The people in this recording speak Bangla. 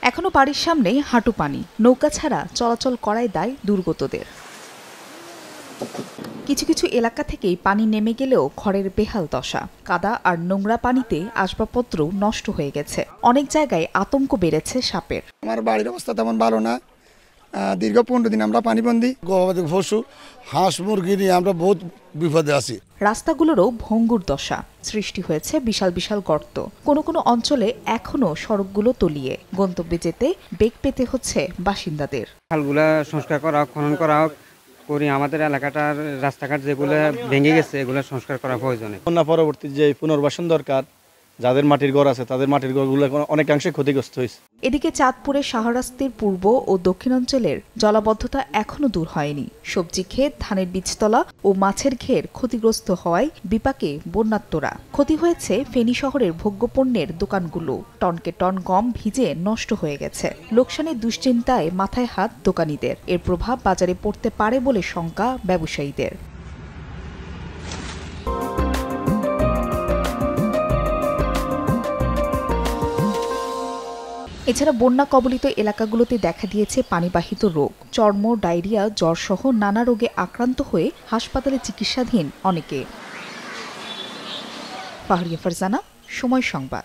এখনো বাড়ির সামনে হাঁটু পানি, নৌকা ছাড়া চলাচল করাই দায় দুর্গতদের। কিছু কিছু এলাকা থেকেই পানি নেমে গেলেও ঘরের বেহাল দশা, কাদা আর নোংরা পানিতে আসবাবপত্র নষ্ট হয়ে গেছে। অনেক জায়গায় আতঙ্ক বেড়েছে সাপের। আমার বাড়ির অবস্থা তেমন ভালো না, দীর্ঘ 15 দিন আমরা পানিবন্দী। গবাদি পশু, হাঁস মুরগি নিয়ে আমরা বহুত বিপদে আছি। রাস্তাগুলোরও ভঙ্গুর দশা, সৃষ্টি হয়েছে বিশাল বিশাল গর্ত। কোনো কোনো অঞ্চলে এখনো সড়কগুলো তলিয়ে, গন্তব্যে যেতে বেগ পেতে হচ্ছে বাসিন্দাদের। খালগুলা সংস্কার করা, খনন করা করি। আমাদের এলাকাটার রাস্তাঘাট যেগুলো ভেঙে গেছে এগুলো সংস্কার করা প্রয়োজনে। বন্যা পরবর্তী যে পুনর্বাসন দরকার, যাদের মাটির ঘর আছে তাদের মাটির ঘরগুলো অনেকাংশে ক্ষতিগ্রস্ত হয়েছে। এদিকে চাঁদপুরের শাহরাস্তির পূর্ব ও দক্ষিণাঞ্চলের জলাবদ্ধতা এখনো দূর হয়নি। সবজি ক্ষেত, ধানের বীজতলা ও মাছের ঘের ক্ষতিগ্রস্ত হওয়ায় বিপাকে বন্যাত্মরা। ক্ষতি হয়েছে ফেনী শহরের ভোগ্যপণ্যের দোকানগুলো। টনকে টন গম ভিজে নষ্ট হয়ে গেছে। লোকসানের দুশ্চিন্তায় মাথায় হাত দোকানীদের। এর প্রভাব বাজারে পড়তে পারে বলে শঙ্কা ব্যবসায়ীদের। এছাড়া বন্যা কবলিত এলাকাগুলোতে দেখা দিয়েছে পানিবাহিত রোগ, চর্ম, ডায়রিয়া, জ্বরসহ নানা রোগে আক্রান্ত হয়ে হাসপাতালে চিকিৎসাধীন অনেকে। ফাহরিয়া ফারজানা, সময় সংবাদ।